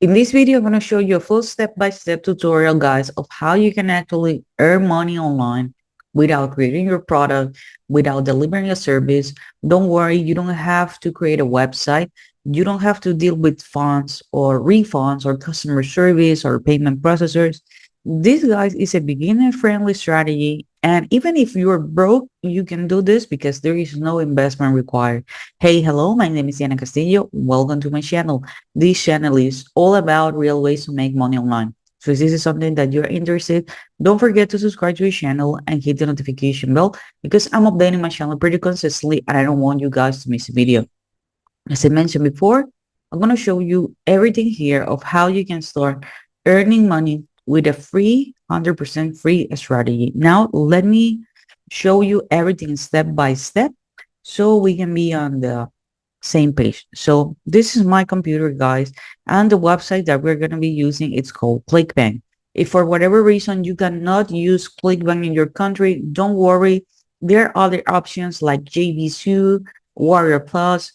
In this video, I'm going to show you a full step-by-step tutorial, guys, of how you can actually earn money online without creating your product, without delivering a service. Don't worry, you don't have to create a website. You don't have to deal with funds or refunds or customer service or payment processors. This, guys, is a beginner-friendly strategy. And even if you're broke, you can do this because there is no investment required. Hey, hello, my name is Castillo. Welcome to my channel. This channel is all about real ways to make money online. So if this is something that you're interested, don't forget to subscribe to the channel and hit the notification bell because I'm updating my channel pretty consistently and I don't want you guys to miss a video. As I mentioned before, I'm going to show you everything here of how you can start earning money with a free, 100% free strategy. Now, let me show you everything step by step so we can be on the same page. So this is my computer, guys, and the website that we're going to be using, it's called ClickBank. If for whatever reason you cannot use ClickBank in your country, don't worry. There are other options like JVSU, Warrior Plus,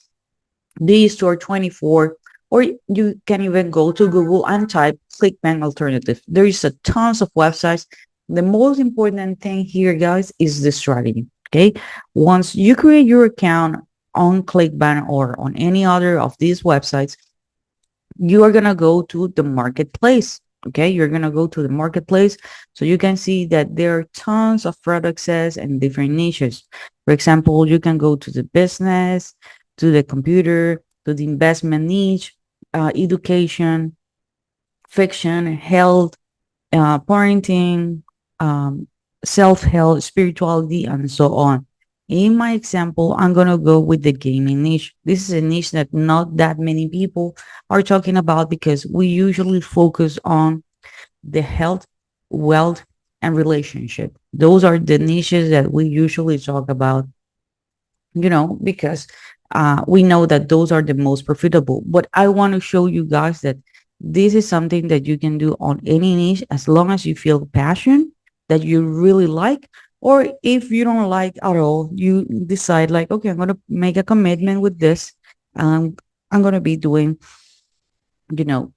D-Store 24, or you can even go to Google and type ClickBank alternative. There is a tons of websites. The most important thing here, guys, is the strategy. Okay. Once you create your account on ClickBank or on any other of these websites, you are going to go to the marketplace. Okay. You're going to go to the marketplace. So you can see that there are tons of products and different niches. For example, you can go to the business, to the computer, to the investment niche, education, fiction, health, parenting, self-help, spirituality, and so on. In my example, I'm going to go with the gaming niche. This is a niche that not that many people are talking about because we usually focus on the health, wealth, and relationship. Those are the niches that we usually talk about, because we know that those are the most profitable. But I want to show you guys that this is something that you can do on any niche as long as you feel passion that you really like, or if you don't like at all, you decide like, okay, I'm going to make a commitment with this. I'm going to be doing,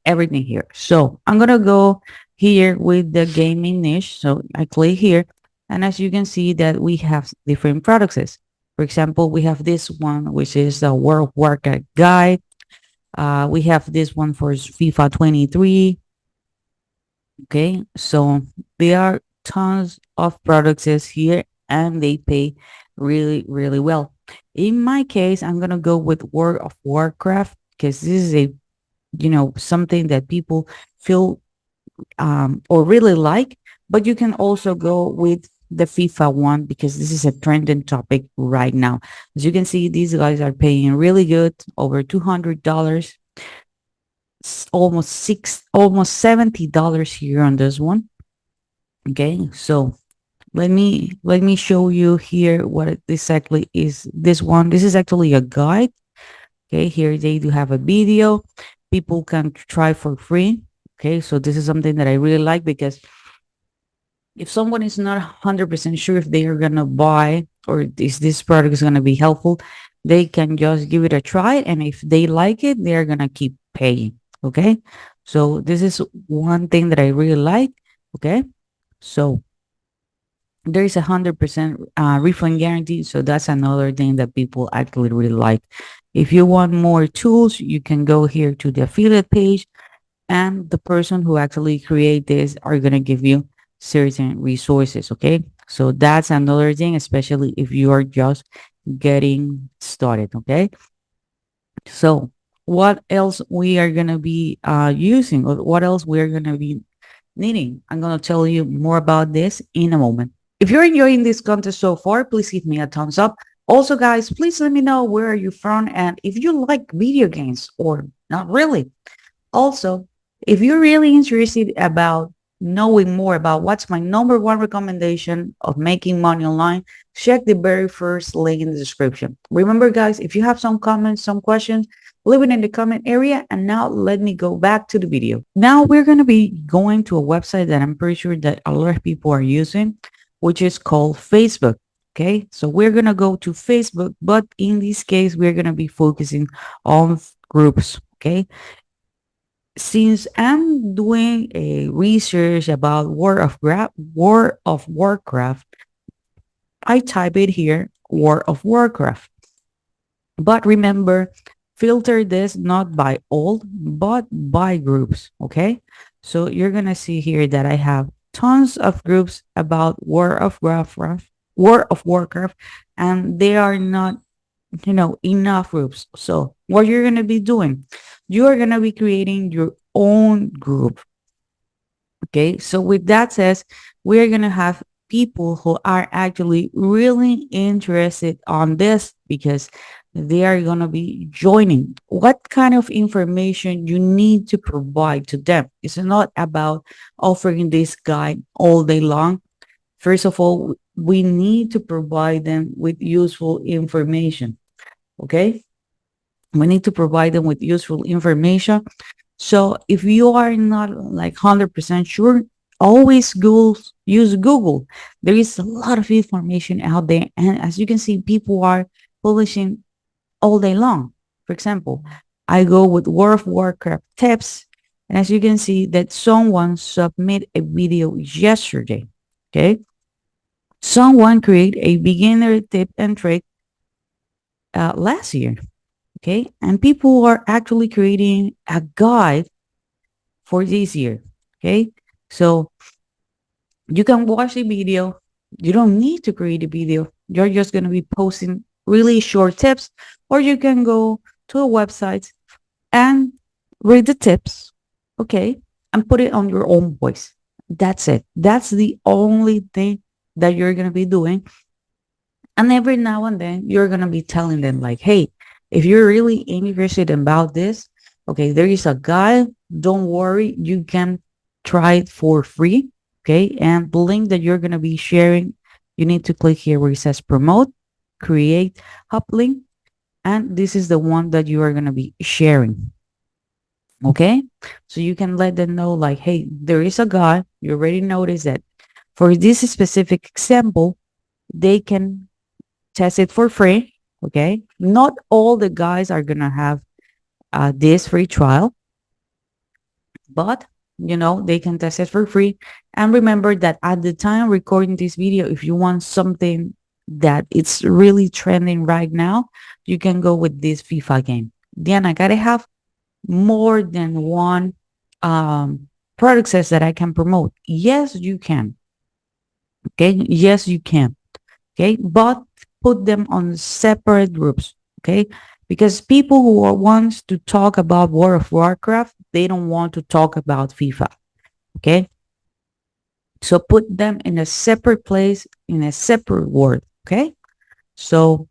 everything here. So I'm going to go here with the gaming niche. So I click here. And as you can see that we have different products. For example, we have this one, which is the World Workout Guide. We have this one for FIFA 23. Okay, so there are tons of products here and they pay really, really well. In my case, I'm going to go with World of Warcraft because this is something that people feel or really like, but you can also go with the FIFA one because this is a trending topic right now. As you can see, these guys are paying really good, over $200, almost $70 here on this one. Okay, so let me show you here what it exactly is. This one, this is actually a guide. Okay, here they do have a video people can try for free. Okay, so this is something that I really like because if someone is not 100% sure if they are going to buy or is this product is going to be helpful, they can just give it a try. And if they like it, they're going to keep paying. Okay. So this is one thing that I really like. Okay. So there is 100% refund guarantee. So that's another thing that people actually really like. If you want more tools, you can go here to the affiliate page and the person who actually create this are going to give you certain resources. Okay, so that's another thing, especially if you are just getting started. Okay, so what else we are going to be using, or what else we are going to be needing? I'm going to tell you more about this in a moment. If you're enjoying this content so far, please give me a thumbs up. Also, guys, please let me know where are you from and if you like video games or not really. Also, if you're really interested about knowing more about what's my number one recommendation of making money online, check the very first link in the description. Remember, guys, if you have some comments, some questions, leave it in the comment area. And now let me go back to the video. Now we're going to be going to a website that I'm pretty sure that a lot of people are using, which is called Facebook. Okay, so we're going to go to Facebook, but in this case, we're going to be focusing on groups. Okay, Since I'm doing a research about World of Warcraft, I type it here, World of Warcraft. But remember, filter this not by old, but by groups. Okay. So you're going to see here that I have tons of groups about World of Warcraft, and they are not, enough groups. So what you're going to be doing, you are going to be creating your own group. Okay, so with that says, we're gonna have people who are actually really interested on this because they are gonna be joining. What kind of information you need to provide to them? It's not about offering this guide all day long. First of all, we need to provide them with useful information. Okay, we need to provide them with useful information. So if you are not like 100% sure, always use Google. There is a lot of information out there. And as you can see, people are publishing all day long. For example, I go with World of Warcraft tips. And as you can see that someone submit a video yesterday. Okay. Someone create a beginner tip and trick last year. Okay. And people are actually creating a guide for this year. Okay. So you can watch the video. You don't need to create a video. You're just going to be posting really short tips, or you can go to a website and read the tips. Okay. And put it on your own voice. That's it. That's the only thing that you're going to be doing. And every now and then you're going to be telling them like, hey, if you're really interested about this, okay, there is a guide. Don't worry. You can try it for free. Okay. And the link that you're going to be sharing, you need to click here where it says promote, create hub link. And this is the one that you are going to be sharing. Okay. So you can let them know like, hey, there is a guide. You already noticed that for this specific example, they can test it for free. Okay. Not all the guys are going to have this free trial, but they can test it for free. And remember that at the time recording this video, if you want something that it's really trending right now, you can go with this FIFA game. Diana, gotta have more than one product sets that I can promote. Yes, you can. Okay. Yes, you can. Okay. But put them on separate groups. Okay. Because people who wants to talk about World of Warcraft, they don't want to talk about FIFA. Okay. So put them in a separate place, in a separate word. Okay. So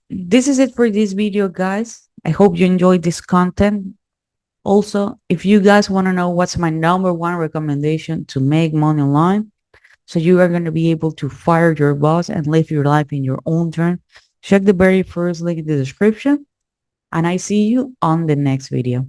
this is it for this video, guys. I hope you enjoyed this content. Also, if you guys want to know what's my number one recommendation to make money online, so you are going to be able to fire your boss and live your life in your own turn, check the very first link in the description. And I see you on the next video.